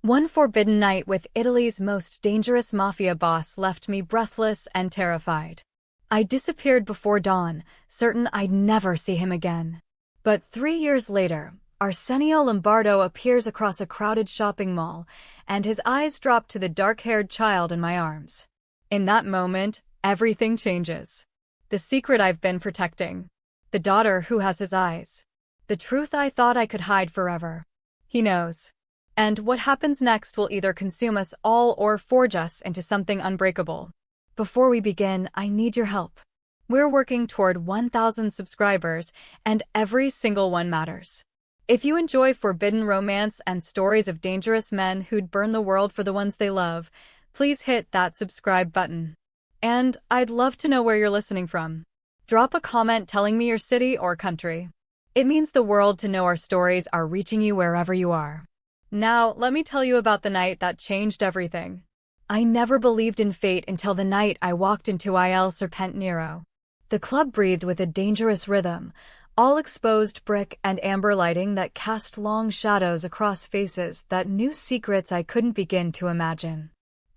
One forbidden night with Italy's most dangerous mafia boss left me breathless and terrified. I disappeared before dawn, certain I'd never see him again. But 3 years later, Arsenio Lombardo appears across a crowded shopping mall, and his eyes drop to the dark-haired child in my arms. In that moment, everything changes. The secret I've been protecting. The daughter who has his eyes. The truth I thought I could hide forever. He knows. And what happens next will either consume us all or forge us into something unbreakable. Before we begin, I need your help. We're working toward 1,000 subscribers, and every single one matters. If you enjoy forbidden romance and stories of dangerous men who'd burn the world for the ones they love, please hit that subscribe button. And I'd love to know where you're listening from. Drop a comment telling me your city or country. It means the world to know our stories are reaching you wherever you are. Now, let me tell you about the night that changed everything. I never believed in fate until the night I walked into Il Serpente Nero. The club breathed with a dangerous rhythm, all exposed brick and amber lighting that cast long shadows across faces that knew secrets I couldn't begin to imagine.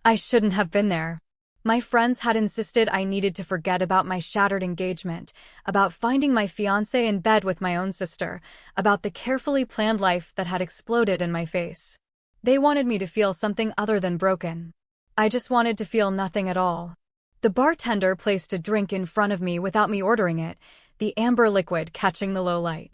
I shouldn't have been there. My friends had insisted I needed to forget about my shattered engagement, about finding my fiancé in bed with my own sister, about the carefully planned life that had exploded in my face. They wanted me to feel something other than broken. I just wanted to feel nothing at all. The bartender placed a drink in front of me without me ordering it, the amber liquid catching the low light.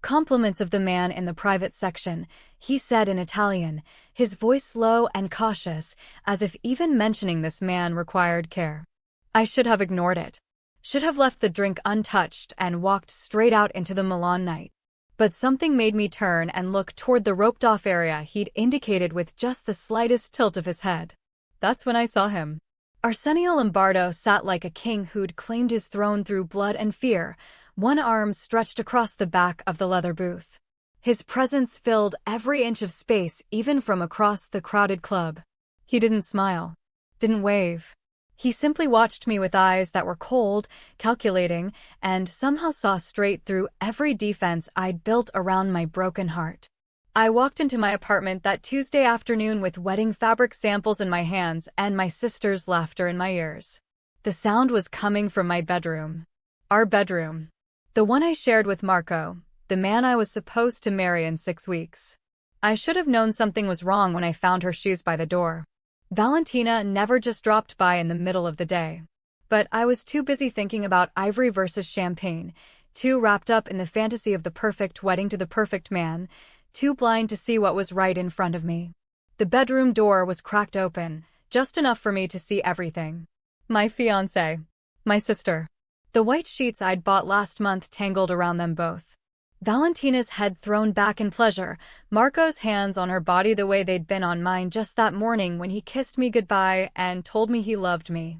Compliments of the man in the private section, he said in Italian, his voice low and cautious, as if even mentioning this man required care. I should have ignored it. Should have left the drink untouched and walked straight out into the Milan night. But something made me turn and look toward the roped-off area he'd indicated with just the slightest tilt of his head. That's when I saw him. Arsenio Lombardo sat like a king who'd claimed his throne through blood and fear, one arm stretched across the back of the leather booth. His presence filled every inch of space, even from across the crowded club. He didn't smile. Didn't wave. He simply watched me with eyes that were cold, calculating, and somehow saw straight through every defense I'd built around my broken heart. I walked into my apartment that Tuesday afternoon with wedding fabric samples in my hands and my sister's laughter in my ears. The sound was coming from my bedroom. Our bedroom. The one I shared with Marco, the man I was supposed to marry in 6 weeks. I should have known something was wrong when I found her shoes by the door. Valentina never just dropped by in the middle of the day. But I was too busy thinking about ivory versus champagne, too wrapped up in the fantasy of the perfect wedding to the perfect man, too blind to see what was right in front of me. The bedroom door was cracked open, just enough for me to see everything. My fiancé. My sister. The white sheets I'd bought last month tangled around them both. Valentina's head thrown back in pleasure, Marco's hands on her body the way they'd been on mine just that morning when he kissed me goodbye and told me he loved me.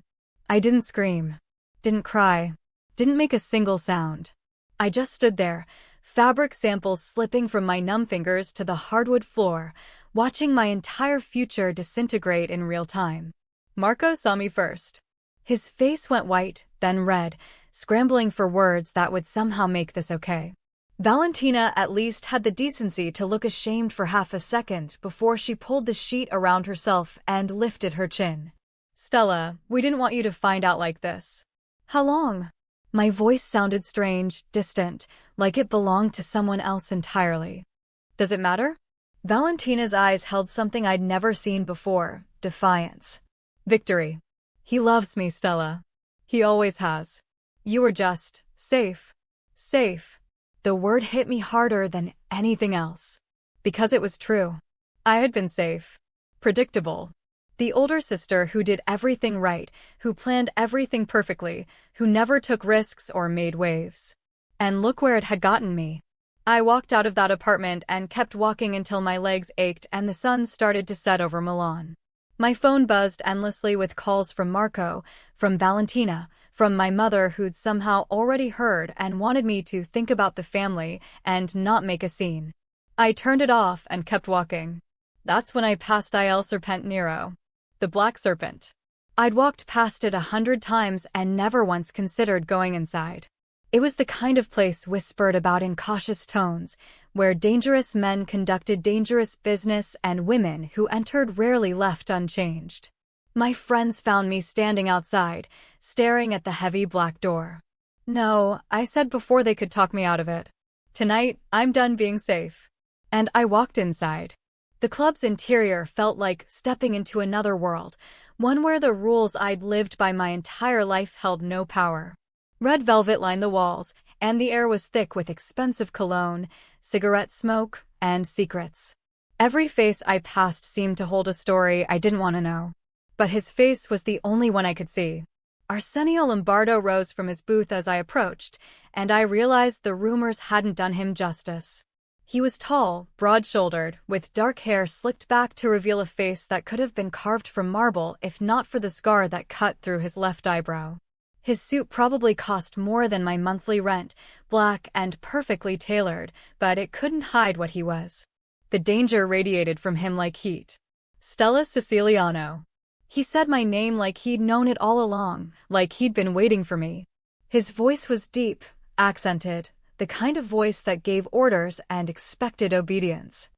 I didn't scream. Didn't cry. Didn't make a single sound. I just stood there, fabric samples slipping from my numb fingers to the hardwood floor, watching my entire future disintegrate in real time. Marco saw me first. His face went white, then red, scrambling for words that would somehow make this okay. Valentina at least had the decency to look ashamed for half a second before she pulled the sheet around herself and lifted her chin. Stella, we didn't want you to find out like this. How long? My voice sounded strange, distant, like it belonged to someone else entirely. Does it matter? Valentina's eyes held something I'd never seen before, defiance. Victory. He loves me, Stella. He always has. You were just safe. Safe. The word hit me harder than anything else. Because it was true. I had been safe. Predictable. The older sister who did everything right, who planned everything perfectly, who never took risks or made waves. And look where it had gotten me. I walked out of that apartment and kept walking until my legs ached and the sun started to set over Milan. My phone buzzed endlessly with calls from Marco, from Valentina, from my mother who'd somehow already heard and wanted me to think about the family and not make a scene. I turned it off and kept walking. That's when I passed Il Serpente Nero. The Black Serpent. I'd walked past it 100 times and never once considered going inside. It was the kind of place whispered about in cautious tones, where dangerous men conducted dangerous business and women who entered rarely left unchanged. My friends found me standing outside, staring at the heavy black door. "No," I said before they could talk me out of it. "Tonight, I'm done being safe." And I walked inside. The club's interior felt like stepping into another world, one where the rules I'd lived by my entire life held no power. Red velvet lined the walls, and the air was thick with expensive cologne, cigarette smoke, and secrets. Every face I passed seemed to hold a story I didn't want to know. But his face was the only one I could see. Arsenio Lombardo rose from his booth as I approached, and I realized the rumors hadn't done him justice. He was tall, broad-shouldered, with dark hair slicked back to reveal a face that could have been carved from marble if not for the scar that cut through his left eyebrow. His suit probably cost more than my monthly rent, black and perfectly tailored, but it couldn't hide what he was. The danger radiated from him like heat. "Stella Siciliano." He said my name like he'd known it all along, like he'd been waiting for me. His voice was deep, accented, the kind of voice that gave orders and expected obedience.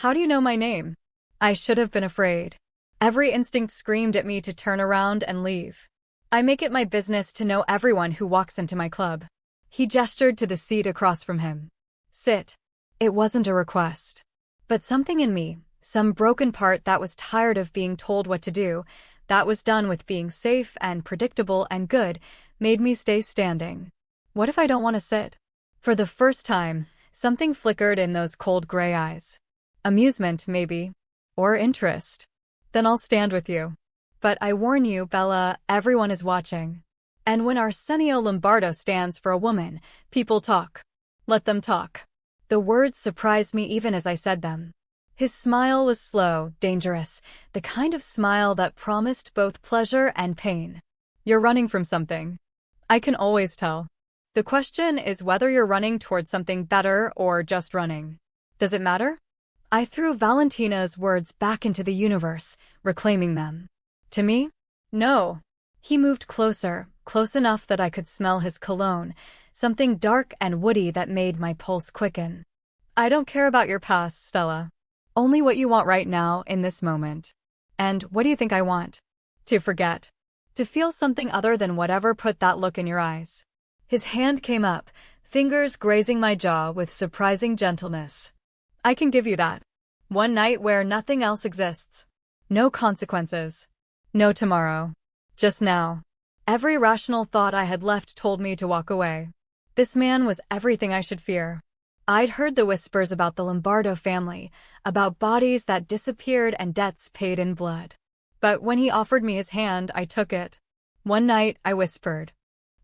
"How do you know my name?" I should have been afraid. Every instinct screamed at me to turn around and leave. "I make it my business to know everyone who walks into my club." He gestured to the seat across from him. "Sit." It wasn't a request. But something in me, some broken part that was tired of being told what to do, that was done with being safe and predictable and good, made me stay standing. What if I don't want to sit? For the first time, something flickered in those cold gray eyes. Amusement, maybe. Or interest. "Then I'll stand with you. But I warn you, Bella, everyone is watching. And when Arsenio Lombardo stands for a woman, people talk. Let them talk." The words surprised me even as I said them. His smile was slow, dangerous, the kind of smile that promised both pleasure and pain. "You're running from something. I can always tell. The question is whether you're running towards something better or just running. Does it matter?" I threw Valentina's words back into the universe, reclaiming them. "To me? No." He moved closer, close enough that I could smell his cologne, something dark and woody that made my pulse quicken. "I don't care about your past, Stella. Only what you want right now, in this moment." "And what do you think I want?" "To forget. To feel something other than whatever put that look in your eyes." His hand came up, fingers grazing my jaw with surprising gentleness. "I can give you that. One night where nothing else exists. No consequences. No tomorrow. Just now." Every rational thought I had left told me to walk away. This man was everything I should fear. I'd heard the whispers about the Lombardo family, about bodies that disappeared and debts paid in blood. But when he offered me his hand, I took it. "One night," I whispered.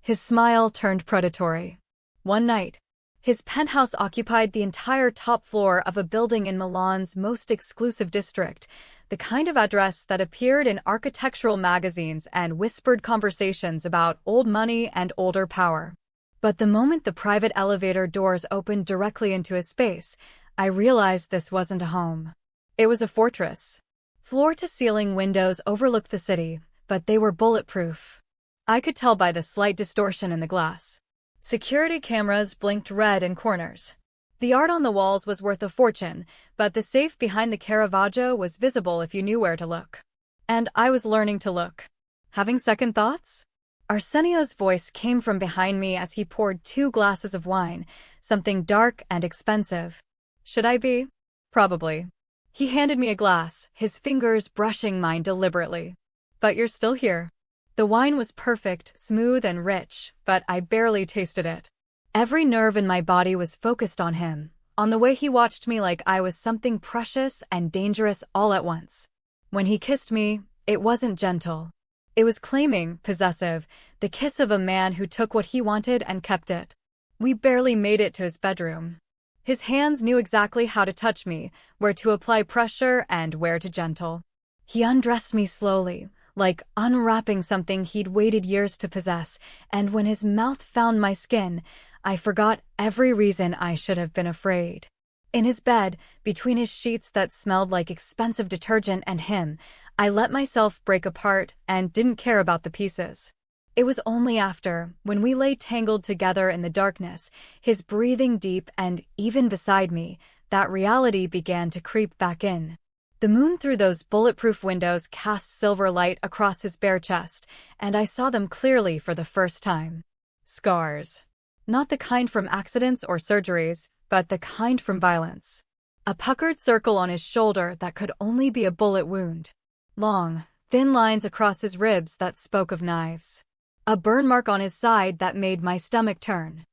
His smile turned predatory. "One night." His penthouse occupied the entire top floor of a building in Milan's most exclusive district, the kind of address that appeared in architectural magazines and whispered conversations about old money and older power. But the moment the private elevator doors opened directly into his space, I realized this wasn't a home. It was a fortress. Floor-to-ceiling windows overlooked the city, but they were bulletproof. I could tell by the slight distortion in the glass. Security cameras blinked red in corners. The art on the walls was worth a fortune, but the safe behind the Caravaggio was visible if you knew where to look. And I was learning to look. Having second thoughts? Arsenio's voice came from behind me as he poured 2 glasses of wine, something dark and expensive. "Should I be?" "Probably." He handed me a glass, his fingers brushing mine deliberately. "But you're still here." The wine was perfect, smooth and rich, but I barely tasted it. Every nerve in my body was focused on him, on the way he watched me like I was something precious and dangerous all at once. When he kissed me, it wasn't gentle. It was claiming, possessive, the kiss of a man who took what he wanted and kept it. We barely made it to his bedroom. His hands knew exactly how to touch me, where to apply pressure and where to gentle. He undressed me slowly, like unwrapping something he'd waited years to possess, and when his mouth found my skin, I forgot every reason I should have been afraid. In his bed, between his sheets that smelled like expensive detergent and him, I let myself break apart and didn't care about the pieces. It was only after, when we lay tangled together in the darkness, his breathing deep and even beside me, that reality began to creep back in. The moon through those bulletproof windows cast silver light across his bare chest, and I saw them clearly for the first time. Scars. Not the kind from accidents or surgeries, but the kind from violence. A puckered circle on his shoulder that could only be a bullet wound. Long, thin lines across his ribs that spoke of knives. A burn mark on his side that made my stomach turn.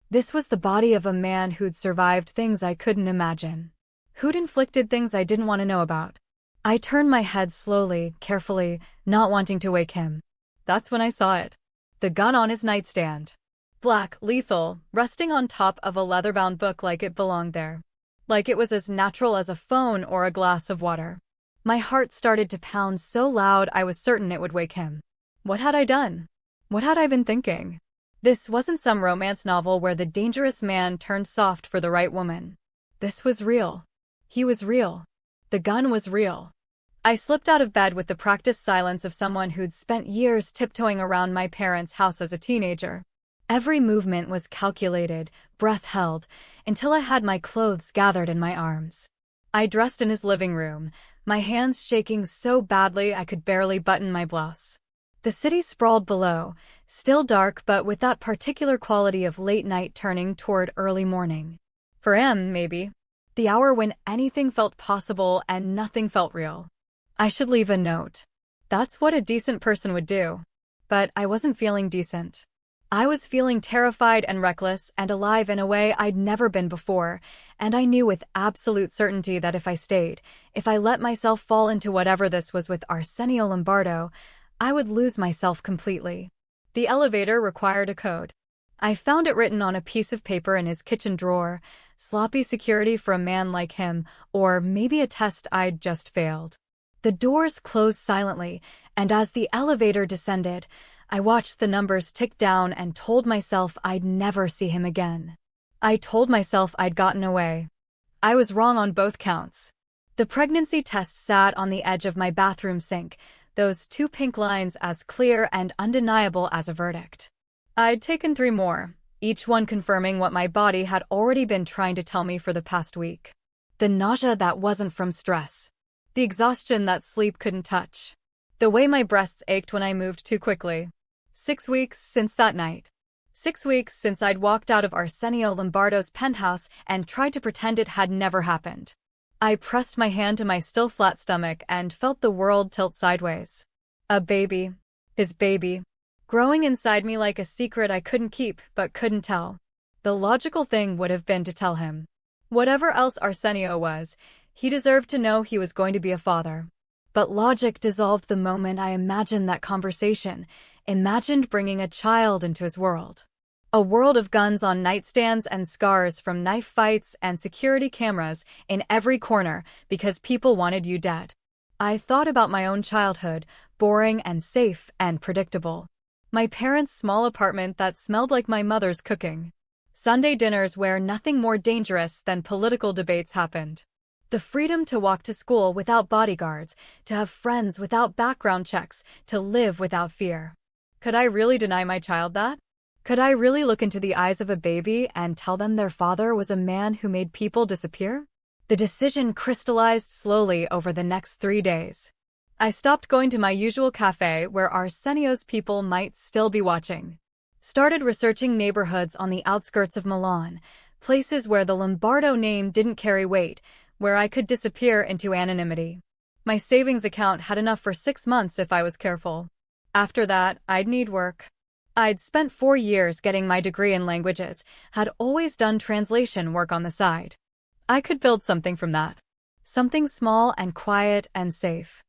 This was the body of a man who'd survived things I couldn't imagine. Who'd inflicted things I didn't want to know about. I turned my head slowly, carefully, not wanting to wake him. That's when I saw it. The gun on his nightstand. Black, lethal, resting on top of a leather-bound book like it belonged there. Like it was as natural as a phone or a glass of water. My heart started to pound so loud I was certain it would wake him. What had I done? What had I been thinking? This wasn't some romance novel where the dangerous man turned soft for the right woman. This was real. He was real. The gun was real. I slipped out of bed with the practiced silence of someone who'd spent years tiptoeing around my parents' house as a teenager. Every movement was calculated, breath held, until I had my clothes gathered in my arms. I dressed in his living room, my hands shaking so badly I could barely button my blouse. The city sprawled below, still dark but with that particular quality of late night turning toward early morning. For him, maybe. The hour when anything felt possible and nothing felt real. I should leave a note. That's what a decent person would do. But I wasn't feeling decent. I was feeling terrified and reckless and alive in a way I'd never been before, and I knew with absolute certainty that if I stayed, if I let myself fall into whatever this was with Arsenio Lombardo, I would lose myself completely. The elevator required a code. I found it written on a piece of paper in his kitchen drawer, sloppy security for a man like him, or maybe a test I'd just failed. The doors closed silently, and as the elevator descended, I watched the numbers tick down and told myself I'd never see him again. I told myself I'd gotten away. I was wrong on both counts. The pregnancy test sat on the edge of my bathroom sink, those 2 pink lines as clear and undeniable as a verdict. I'd taken 3 more, each one confirming what my body had already been trying to tell me for the past week. The nausea that wasn't from stress. The exhaustion that sleep couldn't touch. The way my breasts ached when I moved too quickly. 6 weeks since that night. 6 weeks since I'd walked out of Arsenio Lombardo's penthouse and tried to pretend it had never happened. I pressed my hand to my still flat stomach and felt the world tilt sideways. A baby. His baby. Growing inside me like a secret I couldn't keep but couldn't tell. The logical thing would have been to tell him. Whatever else Arsenio was, he deserved to know he was going to be a father. But logic dissolved the moment I imagined that conversation, imagined bringing a child into his world. A world of guns on nightstands and scars from knife fights and security cameras in every corner because people wanted you dead. I thought about my own childhood, boring and safe and predictable. My parents' small apartment that smelled like my mother's cooking. Sunday dinners where nothing more dangerous than political debates happened. The freedom to walk to school without bodyguards, to have friends without background checks, to live without fear. Could I really deny my child that? Could I really look into the eyes of a baby and tell them their father was a man who made people disappear? The decision crystallized slowly over the next 3 days. I stopped going to my usual cafe where Arsenio's people might still be watching. Started researching neighborhoods on the outskirts of Milan, places where the Lombardo name didn't carry weight, where I could disappear into anonymity. My savings account had enough for 6 months if I was careful. After that, I'd need work. I'd spent 4 years getting my degree in languages, had always done translation work on the side. I could build something from that. Something small and quiet and safe.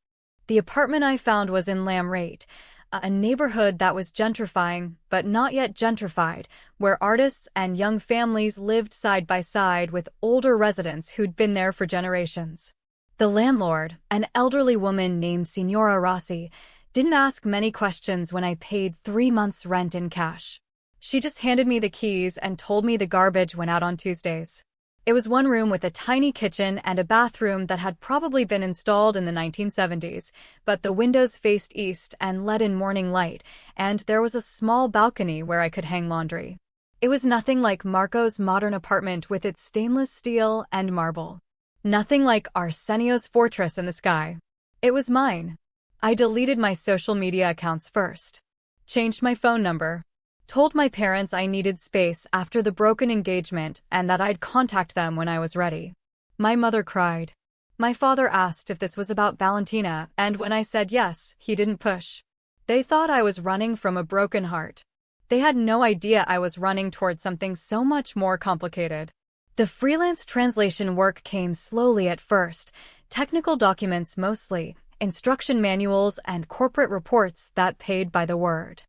The apartment I found was in Lamrate, a neighborhood that was gentrifying, but not yet gentrified, where artists and young families lived side by side with older residents who'd been there for generations. The landlord, an elderly woman named Signora Rossi, didn't ask many questions when I paid 3 months' rent in cash. She just handed me the keys and told me the garbage went out on Tuesdays. It was one room with a tiny kitchen and a bathroom that had probably been installed in the 1970s, but the windows faced east and let in morning light, and there was a small balcony where I could hang laundry. It was nothing like Marco's modern apartment with its stainless steel and marble. Nothing like Arsenio's fortress in the sky. It was mine. I deleted my social media accounts first. Changed my phone number. Told my parents I needed space after the broken engagement and that I'd contact them when I was ready. My mother cried. My father asked if this was about Valentina, and when I said yes, he didn't push. They thought I was running from a broken heart. They had no idea I was running toward something so much more complicated. The freelance translation work came slowly at first, technical documents mostly, instruction manuals and corporate reports that paid by the word.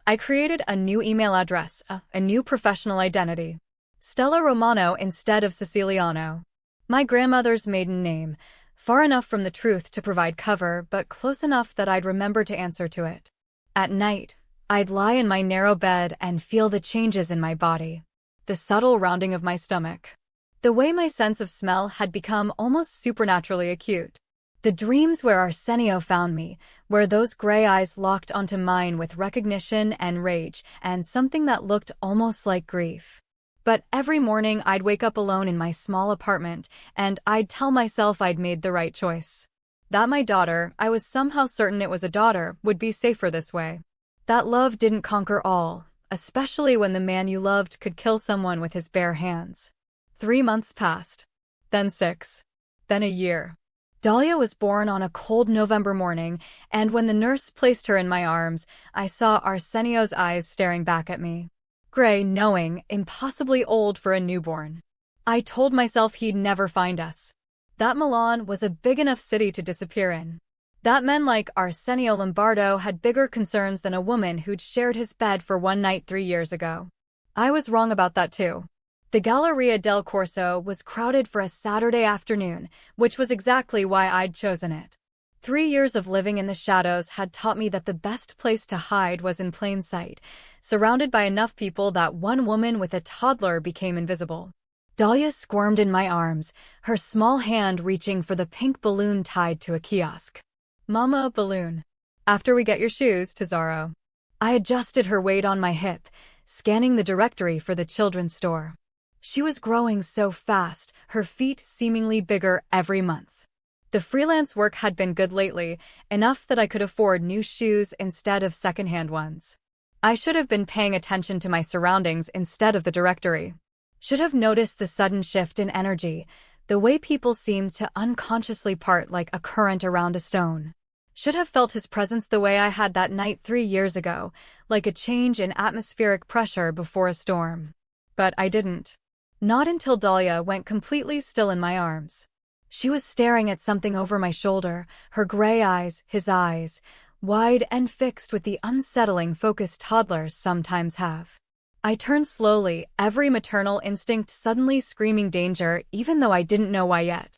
I created a new email address, a new professional identity. Stella Romano instead of Siciliano. My grandmother's maiden name, far enough from the truth to provide cover, but close enough that I'd remember to answer to it. At night, I'd lie in my narrow bed and feel the changes in my body. The subtle rounding of my stomach. The way my sense of smell had become almost supernaturally acute. The dreams where Arsenio found me, where those gray eyes locked onto mine with recognition and rage, and something that looked almost like grief. But every morning I'd wake up alone in my small apartment, and I'd tell myself I'd made the right choice. That my daughter, I was somehow certain it was a daughter, would be safer this way. That love didn't conquer all, especially when the man you loved could kill someone with his bare hands. 3 months passed. Then 6. Then a year. Dahlia was born on a cold November morning, and when the nurse placed her in my arms, I saw Arsenio's eyes staring back at me. Gray, knowing, impossibly old for a newborn. I told myself he'd never find us. That Milan was a big enough city to disappear in. That men like Arsenio Lombardo had bigger concerns than a woman who'd shared his bed for one night 3 years ago. I was wrong about that too. The Galleria del Corso was crowded for a Saturday afternoon, which was exactly why I'd chosen it. 3 years of living in the shadows had taught me that the best place to hide was in plain sight, surrounded by enough people that one woman with a toddler became invisible. Dahlia squirmed in my arms, her small hand reaching for the pink balloon tied to a kiosk. Mama, balloon. After we get your shoes, Tesoro. I adjusted her weight on my hip, scanning the directory for the children's store. She was growing so fast, her feet seemingly bigger every month. The freelance work had been good lately, enough that I could afford new shoes instead of secondhand ones. I should have been paying attention to my surroundings instead of the directory. Should have noticed the sudden shift in energy, the way people seemed to unconsciously part like a current around a stone. Should have felt his presence the way I had that night 3 years ago, like a change in atmospheric pressure before a storm. But I didn't. Not until Dahlia went completely still in my arms. She was staring at something over my shoulder, her gray eyes, his eyes, wide and fixed with the unsettling focus toddlers sometimes have. I turned slowly, every maternal instinct suddenly screaming danger, even though I didn't know why yet.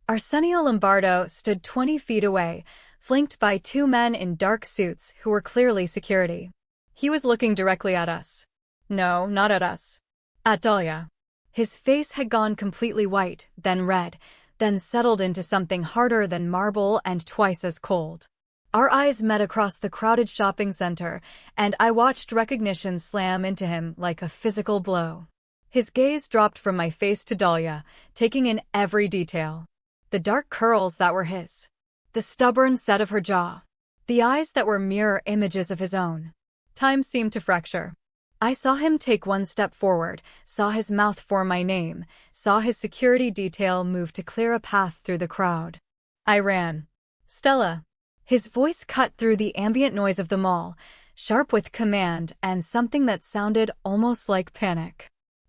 Arsenio Lombardo stood 20 feet away, flanked by 2 men in dark suits who were clearly security. He was looking directly at us. No, not at us. At Dahlia. His face had gone completely white, then red, then settled into something harder than marble and twice as cold. Our eyes met across the crowded shopping center, and I watched recognition slam into him like a physical blow. His gaze dropped from my face to Dahlia, taking in every detail. The dark curls that were his. The stubborn set of her jaw. The eyes that were mirror images of his own. Time seemed to fracture. I saw him take 1 step forward, saw his mouth form my name, saw his security detail move to clear a path through the crowd. I ran. Stella. His voice cut through the ambient noise of the mall, sharp with command and something that sounded almost like panic.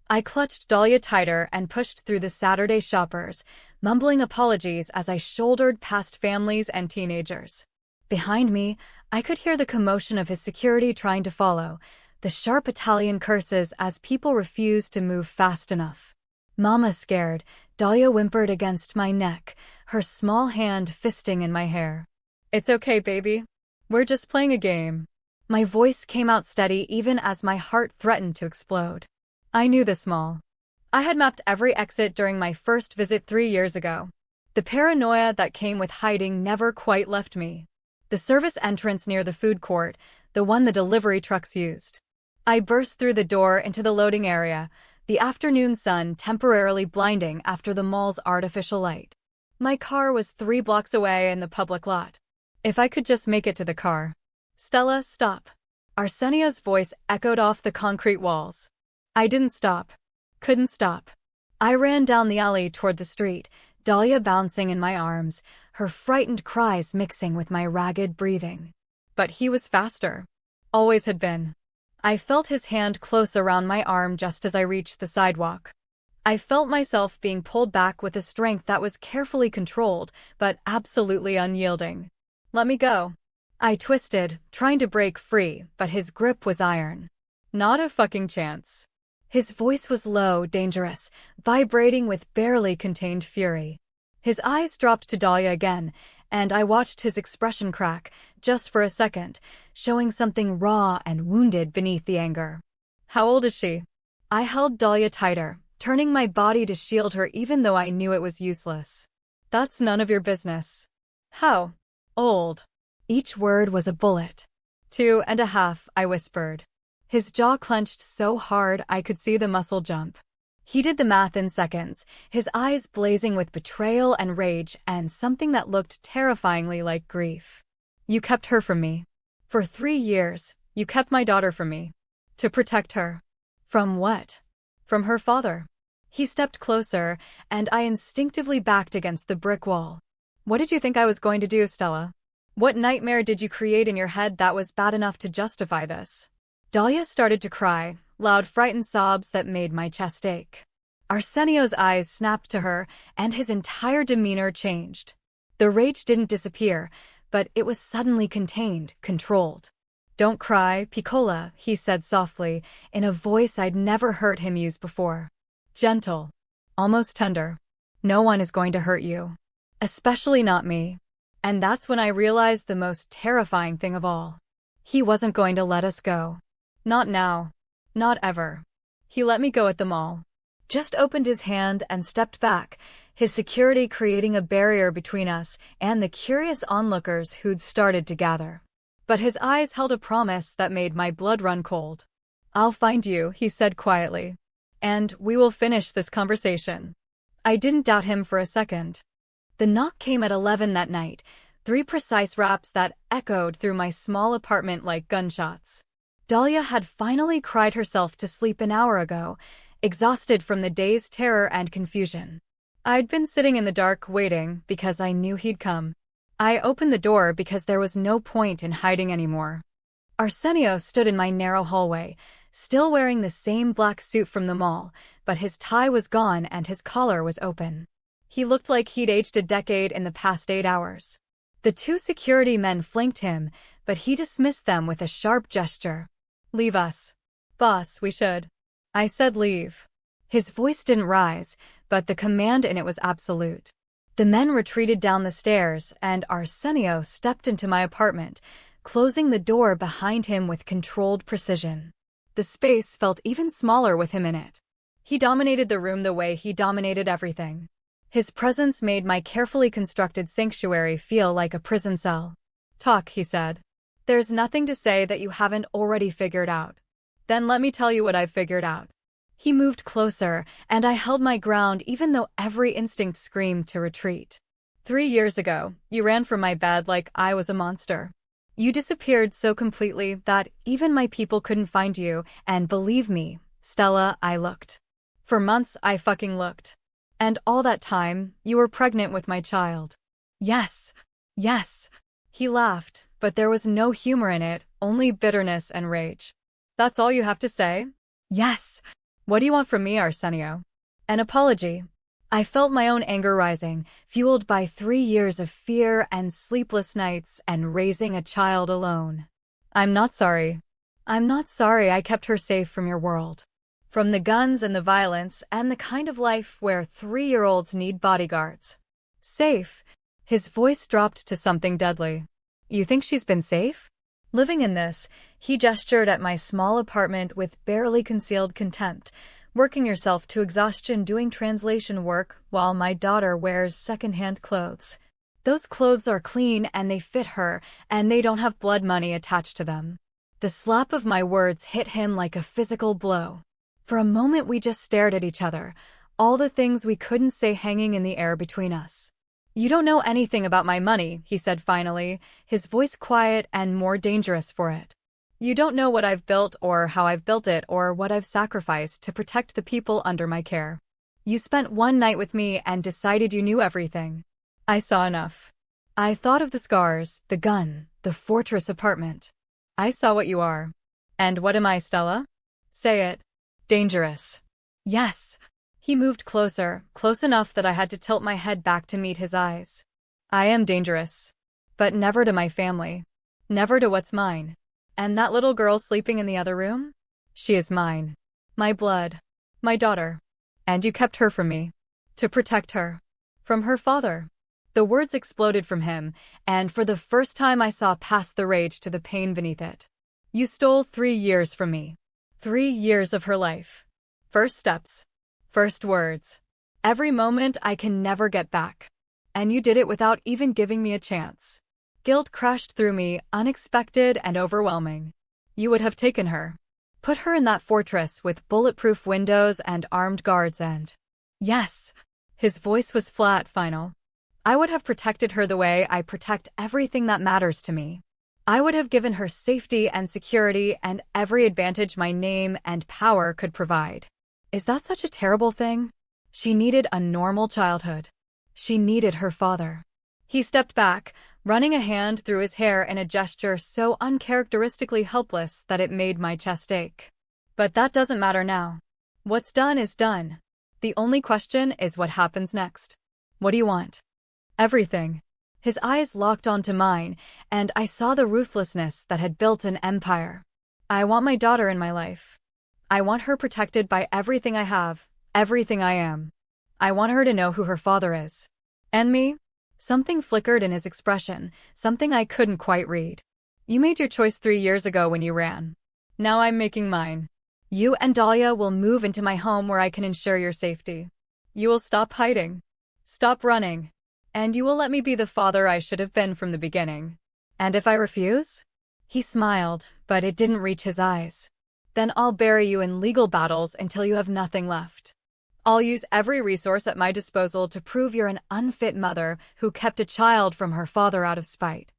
I clutched Dahlia tighter and pushed through the Saturday shoppers, mumbling apologies as I shouldered past families and teenagers. Behind me, I could hear the commotion of his security trying to follow, the sharp Italian curses as people refused to move fast enough. Mama scared, Dahlia whimpered against my neck, her small hand fisting in my hair. It's okay, baby. We're just playing a game. My voice came out steady even as my heart threatened to explode. I knew this mall. I had mapped every exit during my first visit 3 years ago. The paranoia that came with hiding never quite left me. The service entrance near the food court, the one the delivery trucks used. I burst through the door into the loading area, the afternoon sun temporarily blinding after the mall's artificial light. My car was 3 blocks away in the public lot. If I could just make it to the car. Stella, stop. Arsenio's voice echoed off the concrete walls. I didn't stop. Couldn't stop. I ran down the alley toward the street, Dahlia bouncing in my arms, her frightened cries mixing with my ragged breathing. But he was faster. Always had been. I felt his hand close around my arm just as I reached the sidewalk. I felt myself being pulled back with a strength that was carefully controlled, but absolutely unyielding. Let me go. I twisted, trying to break free, but his grip was iron. Not a fucking chance. His voice was low, dangerous, vibrating with barely contained fury. His eyes dropped to Dahlia again, and I watched his expression crack, just for a second, showing something raw and wounded beneath the anger. How old is she? I held Dahlia tighter, turning my body to shield her even though I knew it was useless. That's none of your business. How old? Each word was a bullet. 2.5, I whispered. His jaw clenched so hard I could see the muscle jump. He did the math in seconds, his eyes blazing with betrayal and rage and something that looked terrifyingly like grief. You kept her from me. For 3 years, you kept my daughter from me. To protect her. From what? From her father. He stepped closer, and I instinctively backed against the brick wall. What did you think I was going to do, Stella? What nightmare did you create in your head that was bad enough to justify this? Dahlia started to cry, loud frightened sobs that made my chest ache. Arsenio's eyes snapped to her, and his entire demeanor changed. The rage didn't disappear, but it was suddenly contained, controlled. Don't cry, Piccola, he said softly, in a voice I'd never heard him use before. Gentle. Almost tender. No one is going to hurt you. Especially not me. And that's when I realized the most terrifying thing of all. He wasn't going to let us go. Not now. Not ever. He let me go at the mall. Just opened his hand and stepped back, his security creating a barrier between us and the curious onlookers who'd started to gather. But his eyes held a promise that made my blood run cold. I'll find you, he said quietly. And we will finish this conversation. I didn't doubt him for a second. The knock came at 11 that night, 3 precise raps that echoed through my small apartment like gunshots. Dahlia had finally cried herself to sleep an hour ago, exhausted from the day's terror and confusion. I'd been sitting in the dark waiting because I knew he'd come. I opened the door because there was no point in hiding anymore. Arsenio stood in my narrow hallway, still wearing the same black suit from the mall, but his tie was gone and his collar was open. He looked like he'd aged a decade in the past 8 hours. The 2 security men flanked him, but he dismissed them with a sharp gesture. Leave us. Boss, we should. I said leave. His voice didn't rise, but the command in it was absolute. The men retreated down the stairs, and Arsenio stepped into my apartment, closing the door behind him with controlled precision. The space felt even smaller with him in it. He dominated the room the way he dominated everything. His presence made my carefully constructed sanctuary feel like a prison cell. Talk, he said. There's nothing to say that you haven't already figured out. Then let me tell you what I've figured out. He moved closer, and I held my ground even though every instinct screamed to retreat. 3 years ago, you ran from my bed like I was a monster. You disappeared so completely that even my people couldn't find you, and believe me, Stella, I looked. For months I fucking looked. And all that time, you were pregnant with my child. Yes. Yes. He laughed, but there was no humor in it, only bitterness and rage. That's all you have to say? Yes. What do you want from me, Arsenio? An apology. I felt my own anger rising, fueled by 3 years of fear and sleepless nights and raising a child alone. I'm not sorry. I'm not sorry I kept her safe from your world. From the guns and the violence and the kind of life where 3-year-olds need bodyguards. Safe. His voice dropped to something deadly. You think she's been safe? Living in this, he gestured at my small apartment with barely concealed contempt, working yourself to exhaustion doing translation work while my daughter wears secondhand clothes. Those clothes are clean and they fit her, and they don't have blood money attached to them. The slap of my words hit him like a physical blow. For a moment we just stared at each other, all the things we couldn't say hanging in the air between us. "You don't know anything about my money," he said finally, his voice quiet and more dangerous for it. "You don't know what I've built or how I've built it or what I've sacrificed to protect the people under my care. You spent one night with me and decided you knew everything. I saw enough. I thought of the scars, the gun, the fortress apartment. I saw what you are. And what am I, Stella? Say it." "Dangerous." "Yes." He moved closer, close enough that I had to tilt my head back to meet his eyes. "I am dangerous. But never to my family. Never to what's mine. And that little girl sleeping in the other room? She is mine. My blood. My daughter. And you kept her from me. To protect her. From her father." The words exploded from him, and for the first time I saw past the rage to the pain beneath it. "You stole 3 years from me. 3 years of her life. First steps. First words. Every moment I can never get back. And you did it without even giving me a chance." Guilt crashed through me, unexpected and overwhelming. "You would have taken her. Put her in that fortress with bulletproof windows and armed guards and—" "Yes." His voice was flat, final. "I would have protected her the way I protect everything that matters to me. I would have given her safety and security and every advantage my name and power could provide. Is that such a terrible thing? She needed a normal childhood. She needed her father." He stepped back, running a hand through his hair in a gesture so uncharacteristically helpless that it made my chest ache. "But that doesn't matter now. What's done is done. The only question is what happens next. What do you want?" "Everything." His eyes locked onto mine, and I saw the ruthlessness that had built an empire. "I want my daughter in my life. I want her protected by everything I have, everything I am. I want her to know who her father is. And me?" Something flickered in his expression, something I couldn't quite read. "You made your choice 3 years ago when you ran. Now I'm making mine. You and Dahlia will move into my home where I can ensure your safety. You will stop hiding. Stop running. And you will let me be the father I should have been from the beginning. And if I refuse?" He smiled, but it didn't reach his eyes. "Then I'll bury you in legal battles until you have nothing left. I'll use every resource at my disposal to prove you're an unfit mother who kept a child from her father out of spite.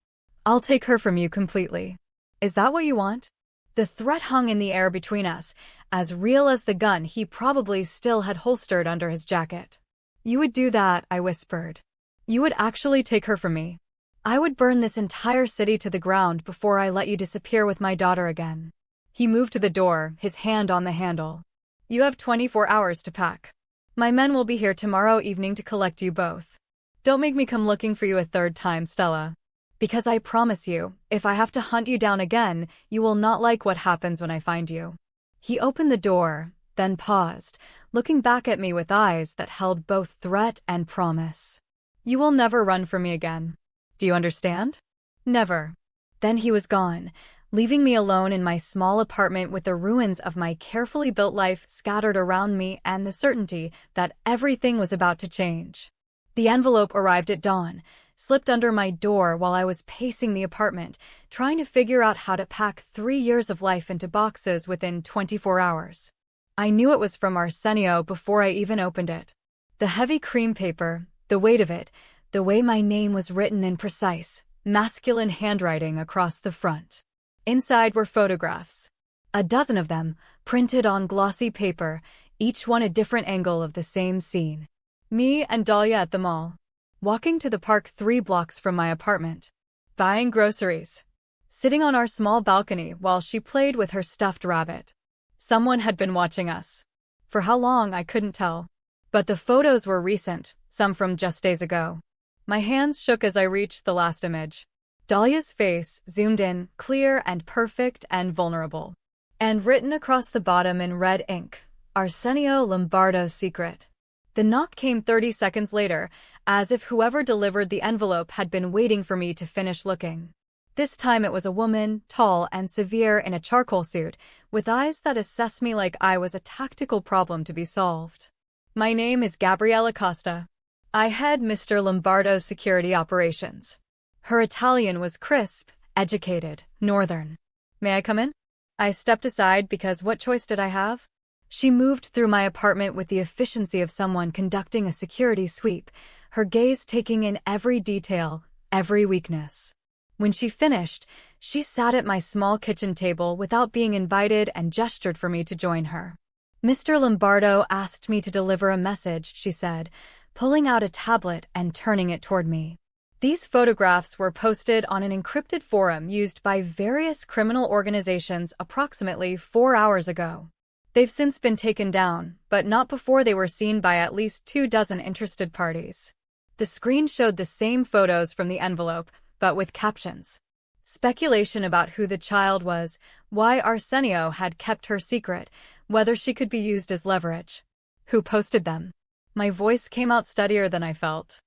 I'll take her from you completely. Is that what you want?" The threat hung in the air between us, as real as the gun he probably still had holstered under his jacket. "You would do that," I whispered. "You would actually take her from me. I would burn this entire city to the ground before I let you disappear with my daughter again." He moved to the door, his hand on the handle. "You have 24 hours to pack. My men will be here tomorrow evening to collect you both. Don't make me come looking for you a third time, Stella. Because I promise you, if I have to hunt you down again, you will not like what happens when I find you." He opened the door, then paused, looking back at me with eyes that held both threat and promise. "You will never run from me again. Do you understand? Never." Then he was gone, leaving me alone in my small apartment with the ruins of my carefully built life scattered around me and the certainty that everything was about to change. The envelope arrived at dawn, slipped under my door while I was pacing the apartment, trying to figure out how to pack 3 years of life into boxes within 24 hours. I knew it was from Arsenio before I even opened it. The heavy cream paper, the weight of it, the way my name was written in precise, masculine handwriting across the front. Inside were photographs. A dozen of them, printed on glossy paper, each one a different angle of the same scene. Me and Dahlia at the mall. Walking to the park 3 blocks from my apartment. Buying groceries. Sitting on our small balcony while she played with her stuffed rabbit. Someone had been watching us. For how long, I couldn't tell. But the photos were recent, some from just days ago. My hands shook as I reached the last image. Dahlia's face, zoomed in, clear and perfect and vulnerable. And written across the bottom in red ink, Arsenio Lombardo's secret. The knock came 30 seconds later, as if whoever delivered the envelope had been waiting for me to finish looking. This time it was a woman, tall and severe in a charcoal suit, with eyes that assessed me like I was a tactical problem to be solved. My name is Gabriella Costa. I head Mr. Lombardo's security operations. Her Italian was crisp, educated, northern. May I come in? I stepped aside because what choice did I have? She moved through my apartment with the efficiency of someone conducting a security sweep, her gaze taking in every detail, every weakness. When she finished, she sat at my small kitchen table without being invited and gestured for me to join her. Mr. Lombardo asked me to deliver a message, she said, pulling out a tablet and turning it toward me. These photographs were posted on an encrypted forum used by various criminal organizations approximately 4 hours ago. They've since been taken down, but not before they were seen by at least 24 interested parties. The screen showed the same photos from the envelope, but with captions. Speculation about who the child was, why Arsenio had kept her secret, whether she could be used as leverage. Who posted them? My voice came out steadier than I felt.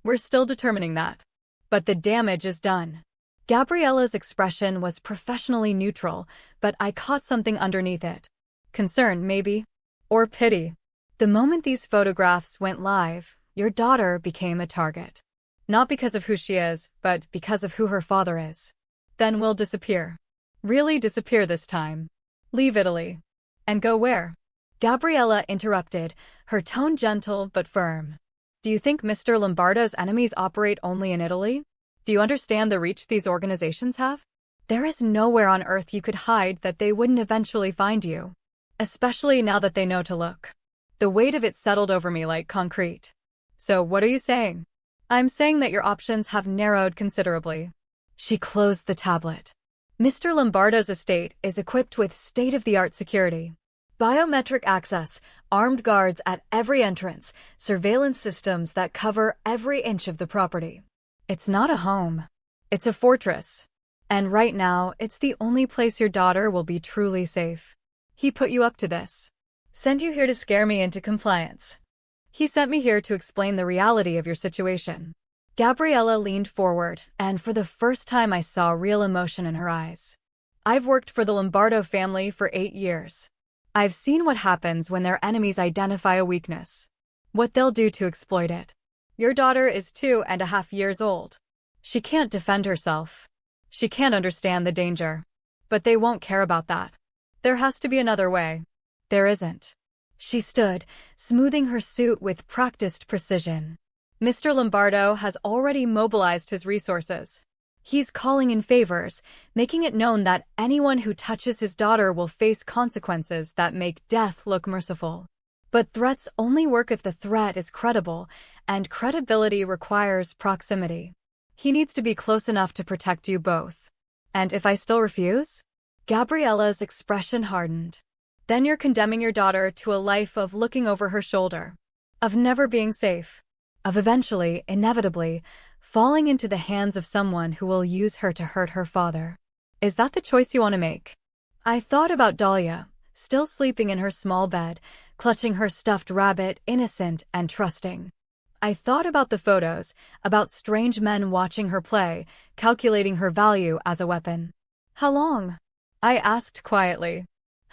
We're still determining that. But the damage is done. Gabriella's expression was professionally neutral, but I caught something underneath it. Concern, maybe? Or pity. The moment these photographs went live, your daughter became a target. Not because of who she is, but because of who her father is. Then we'll disappear. Really disappear this time. Leave Italy. And go where? Gabriella interrupted, her tone gentle but firm. Do you think Mr. Lombardo's enemies operate only in Italy? Do you understand the reach these organizations have? There is nowhere on earth you could hide that they wouldn't eventually find you. Especially now that they know to look. The weight of it settled over me like concrete. So what are you saying? I'm saying that your options have narrowed considerably. She closed the tablet. Mr. Lombardo's estate is equipped with state-of-the-art security. Biometric access, armed guards at every entrance, surveillance systems that cover every inch of the property. It's not a home. It's a fortress. And right now, it's the only place your daughter will be truly safe. He put you up to this. Sent you here to scare me into compliance. He sent me here to explain the reality of your situation. Gabriella leaned forward, and for the first time I saw real emotion in her eyes. I've worked for the Lombardo family for 8 years. I've seen what happens when their enemies identify a weakness. What they'll do to exploit it. Your daughter is 2.5 years old. She can't defend herself. She can't understand the danger. But they won't care about that. There has to be another way. There isn't. She stood, smoothing her suit with practiced precision. Mr. Lombardo has already mobilized his resources. He's calling in favors, making it known that anyone who touches his daughter will face consequences that make death look merciful. But threats only work if the threat is credible, and credibility requires proximity. He needs to be close enough to protect you both. And if I still refuse? Gabriella's expression hardened. Then you're condemning your daughter to a life of looking over her shoulder, of never being safe, of eventually, inevitably, falling into the hands of someone who will use her to hurt her father. Is that the choice you want to make? I thought about Dahlia, still sleeping in her small bed, clutching her stuffed rabbit, innocent and trusting. I thought about the photos, about strange men watching her play, calculating her value as a weapon. How long? I asked quietly.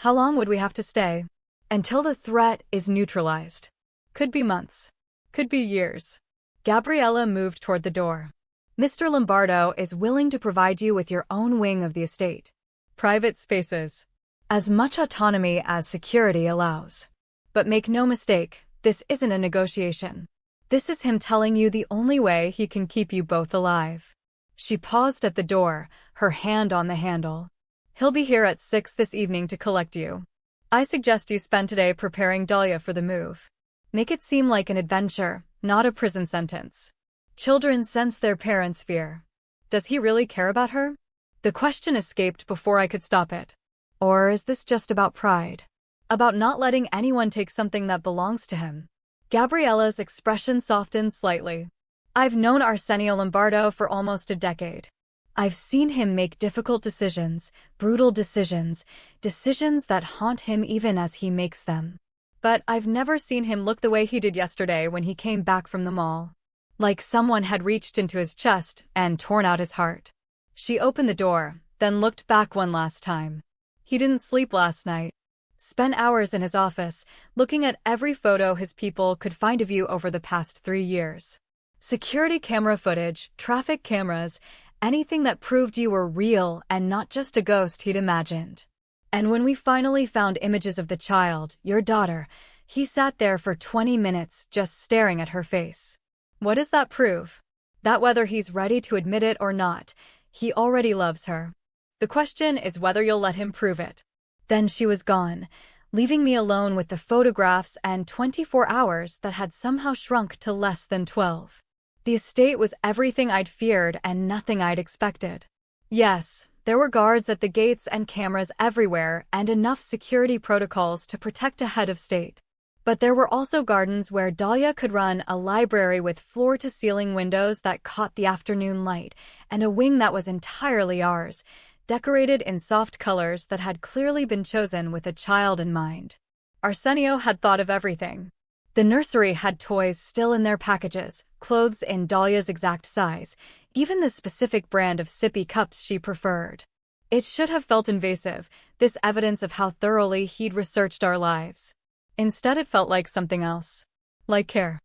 How long would we have to stay? Until the threat is neutralized. Could be months. Could be years. Gabriella moved toward the door. Mr. Lombardo is willing to provide you with your own wing of the estate. Private spaces. As much autonomy as security allows. But make no mistake, this isn't a negotiation. This is him telling you the only way he can keep you both alive. She paused at the door, her hand on the handle. He'll be here at 6 this evening to collect you. I suggest you spend today preparing Dahlia for the move. Make it seem like an adventure, not a prison sentence. Children sense their parents' fear. Does he really care about her? The question escaped before I could stop it. Or is this just about pride? About not letting anyone take something that belongs to him? Gabriella's expression softened slightly. I've known Arsenio Lombardo for almost a decade. I've seen him make difficult decisions, brutal decisions, decisions that haunt him even as he makes them. But I've never seen him look the way he did yesterday when he came back from the mall. Like someone had reached into his chest and torn out his heart. She opened the door, then looked back one last time. He didn't sleep last night. Spent hours in his office, looking at every photo his people could find of you over the past 3 years. Security camera footage, traffic cameras, anything that proved you were real and not just a ghost he'd imagined. And when we finally found images of the child, your daughter, he sat there for 20 minutes just staring at her face. What does that prove? That whether he's ready to admit it or not, he already loves her. The question is whether you'll let him prove it. Then she was gone, leaving me alone with the photographs and 24 hours that had somehow shrunk to less than 12. The estate was everything I'd feared and nothing I'd expected. Yes, there were guards at the gates and cameras everywhere and enough security protocols to protect a head of state. But there were also gardens where Dahlia could run, a library with floor-to-ceiling windows that caught the afternoon light, and a wing that was entirely ours, decorated in soft colors that had clearly been chosen with a child in mind. Arsenio had thought of everything. The nursery had toys still in their packages, clothes in Dahlia's exact size, even the specific brand of sippy cups she preferred. It should have felt invasive, this evidence of how thoroughly he'd researched our lives. Instead, it felt like something else. Like care.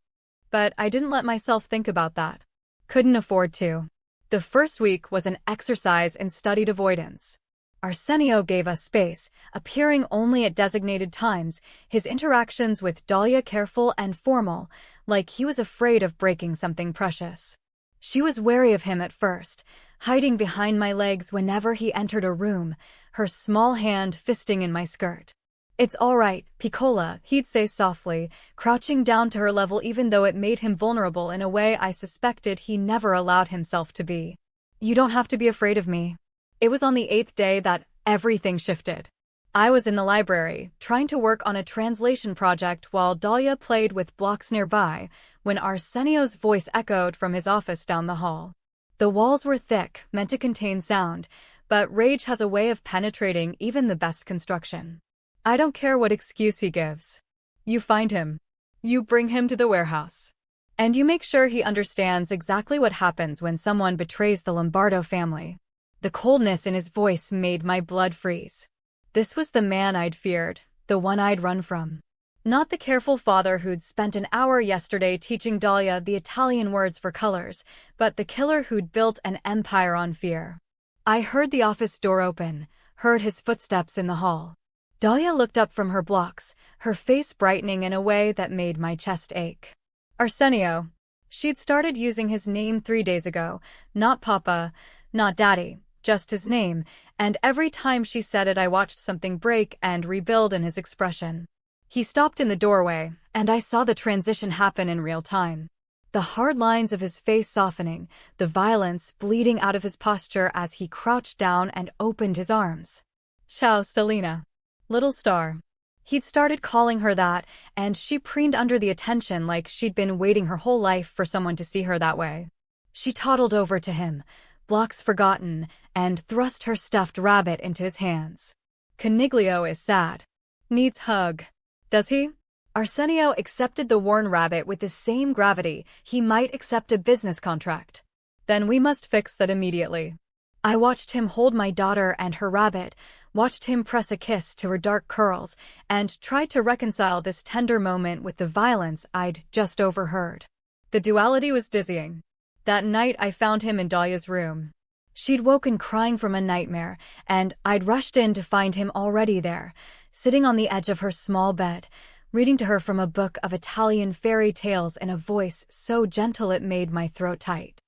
But I didn't let myself think about that. Couldn't afford to. The first week was an exercise in studied avoidance. Arsenio gave us space, appearing only at designated times, his interactions with Dahlia careful and formal, like he was afraid of breaking something precious. She was wary of him at first, hiding behind my legs whenever he entered a room, her small hand fisting in my skirt. "It's all right, Piccola," he'd say softly, crouching down to her level even though it made him vulnerable in a way I suspected he never allowed himself to be. "You don't have to be afraid of me." It was on the 8th day that everything shifted. I was in the library, trying to work on a translation project while Dahlia played with blocks nearby, when Arsenio's voice echoed from his office down the hall. The walls were thick, meant to contain sound, but rage has a way of penetrating even the best construction. I don't care what excuse he gives. You find him. You bring him to the warehouse. And you make sure he understands exactly what happens when someone betrays the Lombardo family. The coldness in his voice made my blood freeze. This was the man I'd feared, the one I'd run from. Not the careful father who'd spent an hour yesterday teaching Dahlia the Italian words for colors, but the killer who'd built an empire on fear. I heard the office door open, heard his footsteps in the hall. Dahlia looked up from her blocks, her face brightening in a way that made my chest ache. Arsenio. She'd started using his name 3 days ago, not Papa, not Daddy, just his name, and every time she said it I watched something break and rebuild in his expression. He stopped in the doorway, and I saw the transition happen in real time. The hard lines of his face softening, the violence bleeding out of his posture as he crouched down and opened his arms. "Ciao, Stellina. Little star." He'd started calling her that, and she preened under the attention like she'd been waiting her whole life for someone to see her that way. She toddled over to him, blocks forgotten, and thrust her stuffed rabbit into his hands. "Coniglio is sad. Needs hug. Does he?" Arsenio accepted the worn rabbit with the same gravity he might accept a business contract. "Then we must fix that immediately." I watched him hold my daughter and her rabbit, watched him press a kiss to her dark curls, and tried to reconcile this tender moment with the violence I'd just overheard. The duality was dizzying. That night I found him in Dahlia's room. She'd woken crying from a nightmare, and I'd rushed in to find him already there, sitting on the edge of her small bed, reading to her from a book of Italian fairy tales in a voice so gentle it made my throat tight.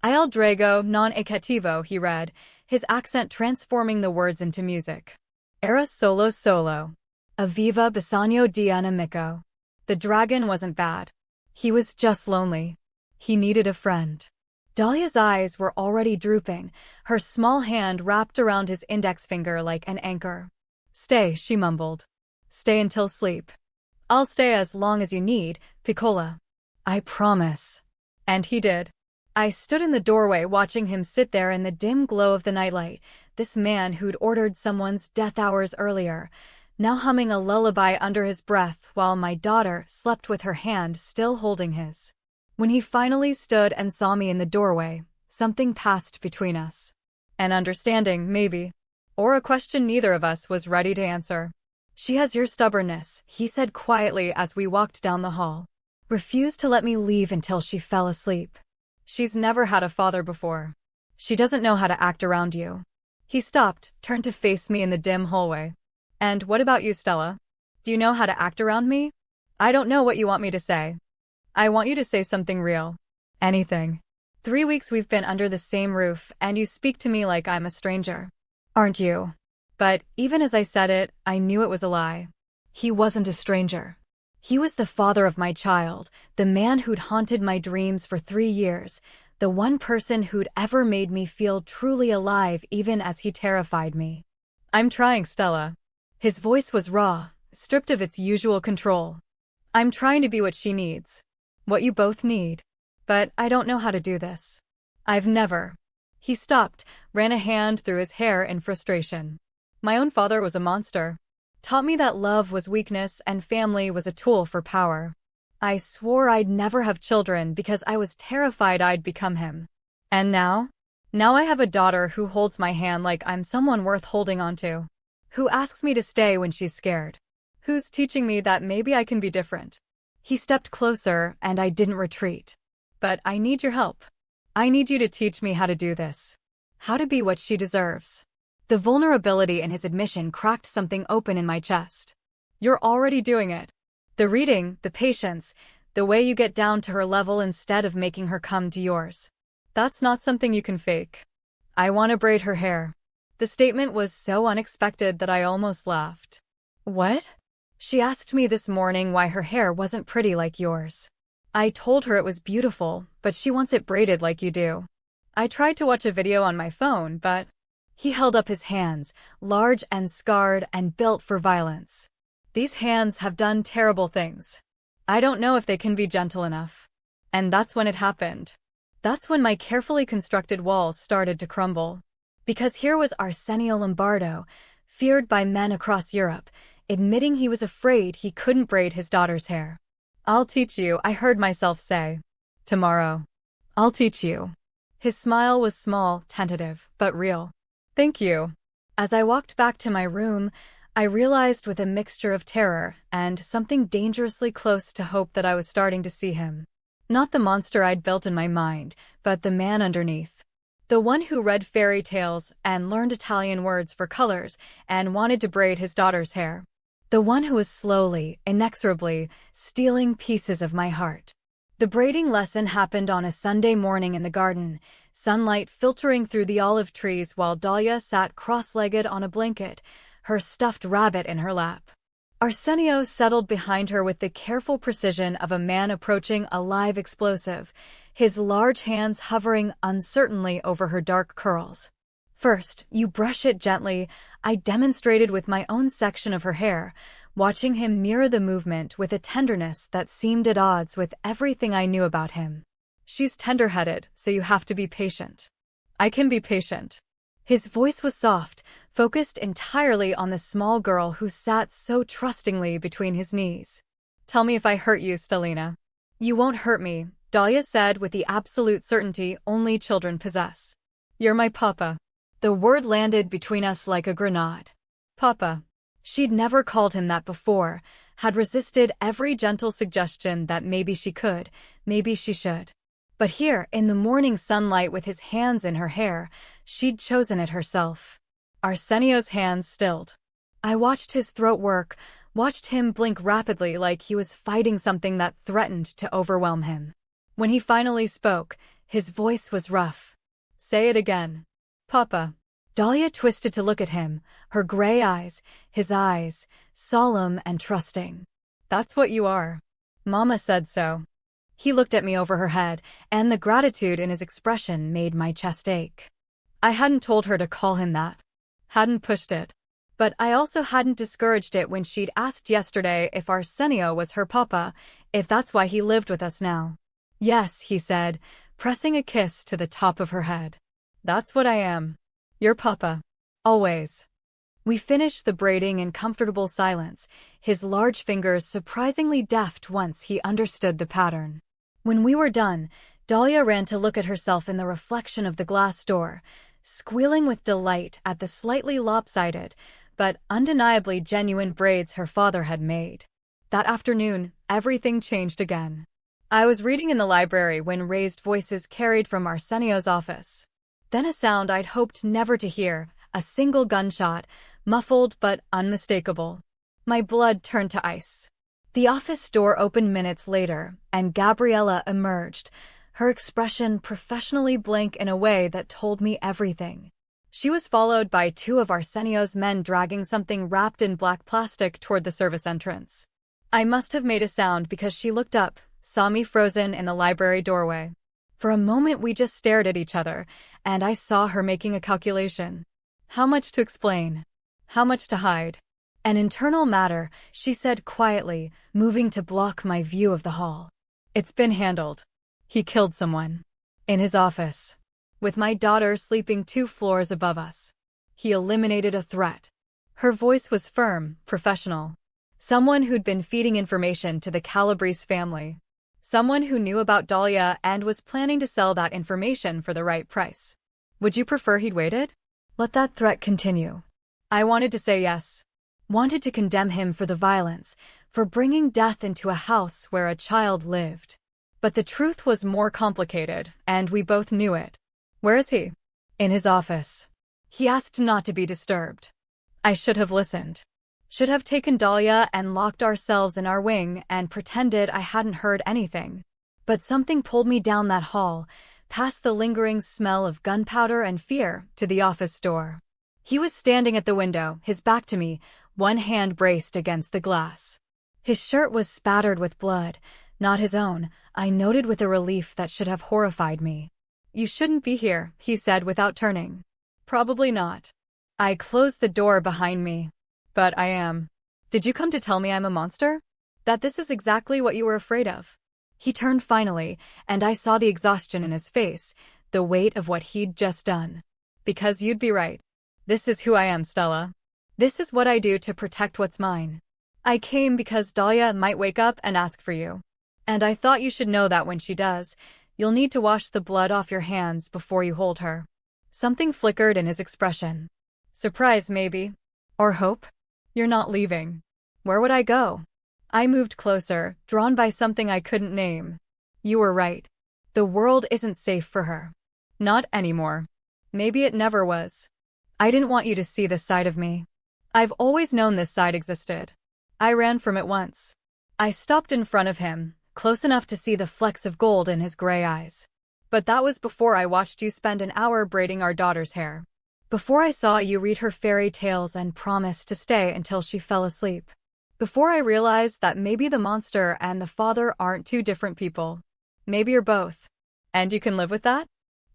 "Il drago non è cattivo," he read, his accent transforming the words into music. "Era solo solo. Aveva bisogno di un amico." The dragon wasn't bad. He was just lonely. He needed a friend. Dahlia's eyes were already drooping, her small hand wrapped around his index finger like an anchor. "Stay," she mumbled. "Stay until sleep." "I'll stay as long as you need, Piccola." "I promise." And he did. I stood in the doorway watching him sit there in the dim glow of the nightlight, this man who'd ordered someone's death hours earlier, now humming a lullaby under his breath while my daughter slept with her hand still holding his. When he finally stood and saw me in the doorway, something passed between us. An understanding, maybe. Or a question neither of us was ready to answer. She has your stubbornness, he said quietly as we walked down the hall. Refused to let me leave until she fell asleep. She's never had a father before. She doesn't know how to act around you. He stopped, turned to face me in the dim hallway. And what about you, Stella? Do you know how to act around me? I don't know what you want me to say. I want you to say something real. Anything. 3 weeks we've been under the same roof, and you speak to me like I'm a stranger. Aren't you? But even as I said it, I knew it was a lie. He wasn't a stranger. He was the father of my child, the man who'd haunted my dreams for 3 years, the one person who'd ever made me feel truly alive even as he terrified me. I'm trying, Stella. His voice was raw, stripped of its usual control. I'm trying to be what she needs. What you both need. But I don't know how to do this. I've never. He stopped, ran a hand through his hair in frustration. My own father was a monster. Taught me that love was weakness and family was a tool for power. I swore I'd never have children because I was terrified I'd become him. And now? Now I have a daughter who holds my hand like I'm someone worth holding onto. Who asks me to stay when she's scared. Who's teaching me that maybe I can be different. He stepped closer and I didn't retreat. But I need your help. I need you to teach me how to do this. How to be what she deserves. The vulnerability in his admission cracked something open in my chest. You're already doing it. The reading, the patience, the way you get down to her level instead of making her come to yours. That's not something you can fake. I want to braid her hair. The statement was so unexpected that I almost laughed. What? She asked me this morning why her hair wasn't pretty like yours. I told her it was beautiful, but she wants it braided like you do. I tried to watch a video on my phone, but... He held up his hands, large and scarred and built for violence. These hands have done terrible things. I don't know if they can be gentle enough. And that's when it happened. That's when my carefully constructed walls started to crumble. Because here was Arsenio Lombardo, feared by men across Europe, admitting he was afraid he couldn't braid his daughter's hair. I'll teach you, I heard myself say. Tomorrow. I'll teach you. His smile was small, tentative, but real. Thank you. As I walked back to my room, I realized with a mixture of terror and something dangerously close to hope that I was starting to see him. Not the monster I'd built in my mind, but the man underneath. The one who read fairy tales and learned Italian words for colors and wanted to braid his daughter's hair. The one who was slowly, inexorably, stealing pieces of my heart. The braiding lesson happened on a Sunday morning in the garden, sunlight filtering through the olive trees while Dahlia sat cross-legged on a blanket, her stuffed rabbit in her lap. Arsenio settled behind her with the careful precision of a man approaching a live explosive, his large hands hovering uncertainly over her dark curls. First, you brush it gently, I demonstrated with my own section of her hair, watching him mirror the movement with a tenderness that seemed at odds with everything I knew about him. She's tender-headed, so you have to be patient. I can be patient. His voice was soft, focused entirely on the small girl who sat so trustingly between his knees. Tell me if I hurt you, Stellina. You won't hurt me, Dahlia said with the absolute certainty only children possess. You're my papa. The word landed between us like a grenade. Papa. She'd never called him that before, had resisted every gentle suggestion that maybe she could, maybe she should. But here, in the morning sunlight with his hands in her hair, she'd chosen it herself. Arsenio's hands stilled. I watched his throat work, watched him blink rapidly like he was fighting something that threatened to overwhelm him. When he finally spoke, his voice was rough. Say it again. Papa. Dahlia twisted to look at him, her gray eyes, his eyes, solemn and trusting. That's what you are. Mama said so. He looked at me over her head, and the gratitude in his expression made my chest ache. I hadn't told her to call him that. Hadn't pushed it. But I also hadn't discouraged it when she'd asked yesterday if Arsenio was her papa, if that's why he lived with us now. Yes, he said, pressing a kiss to the top of her head. That's what I am. Your papa. Always. We finished the braiding in comfortable silence, his large fingers surprisingly deft once he understood the pattern. When we were done, Dahlia ran to look at herself in the reflection of the glass door, squealing with delight at the slightly lopsided, but undeniably genuine braids her father had made. That afternoon, everything changed again. I was reading in the library when raised voices carried from Arsenio's office. Then a sound I'd hoped never to hear, a single gunshot, muffled but unmistakable. My blood turned to ice. The office door opened minutes later, and Gabriella emerged, her expression professionally blank in a way that told me everything. She was followed by two of Arsenio's men dragging something wrapped in black plastic toward the service entrance. I must have made a sound because she looked up, saw me frozen in the library doorway. For a moment we just stared at each other, and I saw her making a calculation. How much to explain? How much to hide? An internal matter, she said quietly, moving to block my view of the hall. It's been handled. He killed someone. In his office. With my daughter sleeping 2 floors above us. He eliminated a threat. Her voice was firm, professional. Someone who'd been feeding information to the Calabrese family. Someone who knew about Dahlia and was planning to sell that information for the right price. Would you prefer he'd waited? Let that threat continue. I wanted to say yes. Wanted to condemn him for the violence, for bringing death into a house where a child lived. But the truth was more complicated, and we both knew it. Where is he? In his office. He asked not to be disturbed. I should have listened. Should have taken Dahlia and locked ourselves in our wing and pretended I hadn't heard anything. But something pulled me down that hall, past the lingering smell of gunpowder and fear, to the office door. He was standing at the window, his back to me, one hand braced against the glass. His shirt was spattered with blood, not his own, I noted with a relief that should have horrified me. You shouldn't be here, he said without turning. Probably not. I closed the door behind me. But I am. Did you come to tell me I'm a monster? That this is exactly what you were afraid of? He turned finally, and I saw the exhaustion in his face, the weight of what he'd just done. Because you'd be right. This is who I am, Stella. This is what I do to protect what's mine. I came because Dahlia might wake up and ask for you. And I thought you should know that when she does, you'll need to wash the blood off your hands before you hold her. Something flickered in his expression. Surprise, maybe. Or hope? You're not leaving. Where would I go? I moved closer, drawn by something I couldn't name. You were right. The world isn't safe for her. Not anymore. Maybe it never was. I didn't want you to see this side of me. I've always known this side existed. I ran from it once. I stopped in front of him, close enough to see the flecks of gold in his gray eyes. But that was before I watched you spend an hour braiding our daughter's hair. Before I saw you read her fairy tales and promise to stay until she fell asleep. Before I realized that maybe the monster and the father aren't two different people. Maybe you're both. And you can live with that?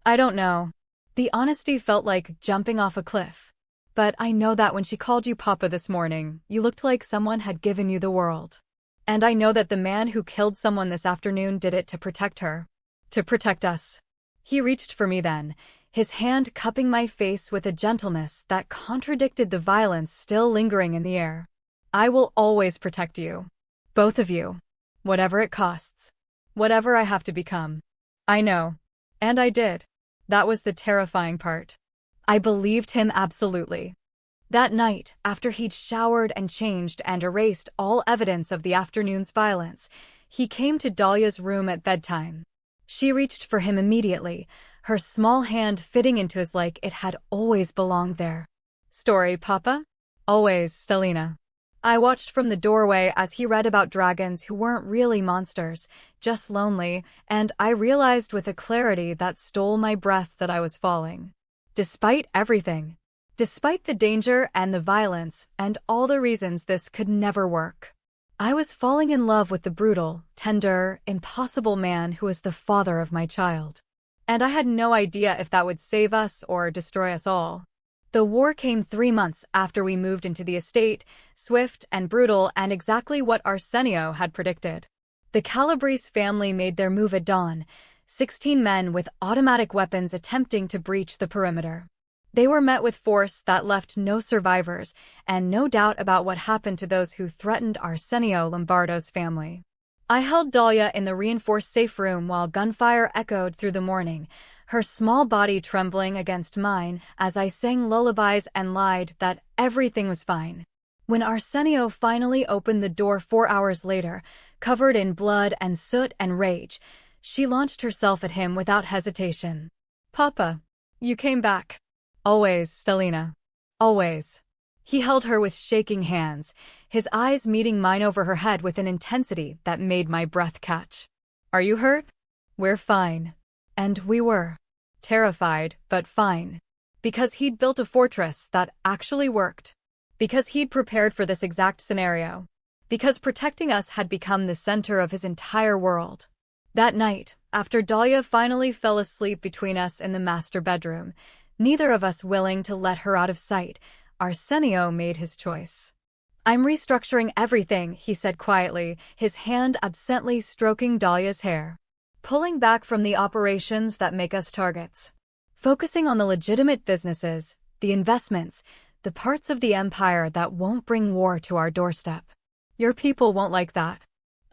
I don't know. The honesty felt like jumping off a cliff. But I know that when she called you Papa this morning, you looked like someone had given you the world. And I know that the man who killed someone this afternoon did it to protect her. To protect us. He reached for me then, his hand cupping my face with a gentleness that contradicted the violence still lingering in the air. I will always protect you. Both of you. Whatever it costs. Whatever I have to become. I know. And I did. That was the terrifying part. I believed him absolutely. That night, after he'd showered and changed and erased all evidence of the afternoon's violence, he came to Dahlia's room at bedtime. She reached for him immediately, her small hand fitting into his like it had always belonged there. Story, Papa? Always, Stellina. I watched from the doorway as he read about dragons who weren't really monsters, just lonely, and I realized with a clarity that stole my breath that I was falling. Despite everything. Despite the danger and the violence and all the reasons this could never work. I was falling in love with the brutal, tender, impossible man who was the father of my child. And I had no idea if that would save us or destroy us all. The war came 3 months after we moved into the estate, swift and brutal and exactly what Arsenio had predicted. The Calabrese family made their move at dawn, 16 men with automatic weapons attempting to breach the perimeter. They were met with force that left no survivors and no doubt about what happened to those who threatened Arsenio Lombardo's family. I held Dahlia in the reinforced safe room while gunfire echoed through the morning, her small body trembling against mine as I sang lullabies and lied that everything was fine. When Arsenio finally opened the door 4 hours later, covered in blood and soot and rage, she launched herself at him without hesitation. "Papa, you came back. Always, Stellina. Always." He held her with shaking hands, his eyes meeting mine over her head with an intensity that made my breath catch. "Are you hurt?" "We're fine." And we were. Terrified, but fine. Because he'd built a fortress that actually worked. Because he'd prepared for this exact scenario. Because protecting us had become the center of his entire world. That night, after Dahlia finally fell asleep between us in the master bedroom, neither of us willing to let her out of sight, Arsenio made his choice. "I'm restructuring everything," he said quietly, his hand absently stroking Dahlia's hair. "Pulling back from the operations that make us targets. Focusing on the legitimate businesses, the investments, the parts of the empire that won't bring war to our doorstep. Your people won't like that."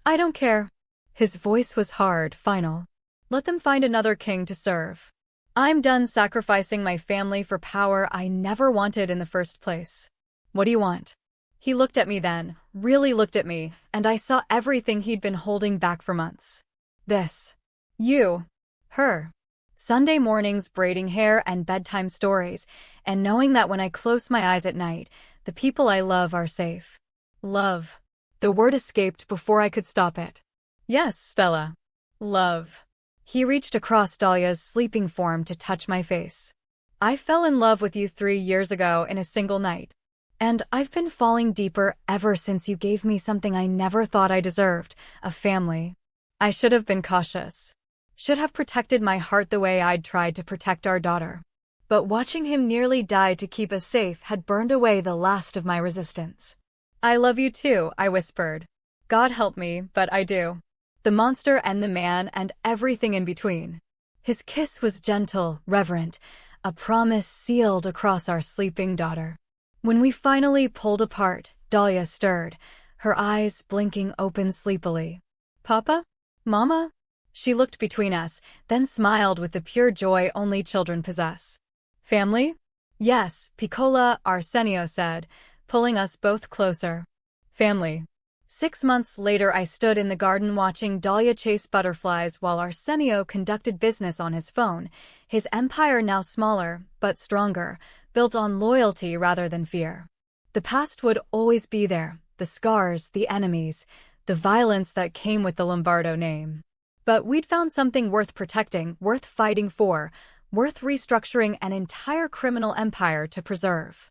"I don't care." His voice was hard, final. "Let them find another king to serve. I'm done sacrificing my family for power I never wanted in the first place. What do you want?" He looked at me then, really looked at me, and I saw everything he'd been holding back for months. This. You. Her. Sunday mornings braiding hair and bedtime stories, and knowing that when I close my eyes at night, the people I love are safe. Love. The word escaped before I could stop it. "Yes, Stella. Love." He reached across Dahlia's sleeping form to touch my face. "I fell in love with you 3 years ago in a single night. And I've been falling deeper ever since you gave me something I never thought I deserved, a family. I should have been cautious. Should have protected my heart the way I'd tried to protect our daughter. But watching him nearly die to keep us safe had burned away the last of my resistance." "I love you too," I whispered. "God help me, but I do. The monster and the man and everything in between." His kiss was gentle, reverent, a promise sealed across our sleeping daughter. When we finally pulled apart, Dahlia stirred, her eyes blinking open sleepily. "Papa? Mama?" She looked between us, then smiled with the pure joy only children possess. "Family?" "Yes, Piccola," Arsenio said, pulling us both closer. "Family." 6 months later I stood in the garden watching Dahlia chase butterflies while Arsenio conducted business on his phone, his empire now smaller, but stronger, built on loyalty rather than fear. The past would always be there, the scars, the enemies, the violence that came with the Lombardo name. But we'd found something worth protecting, worth fighting for, worth restructuring an entire criminal empire to preserve.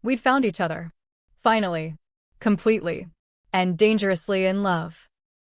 We'd found each other. Finally. Completely. And dangerously in love.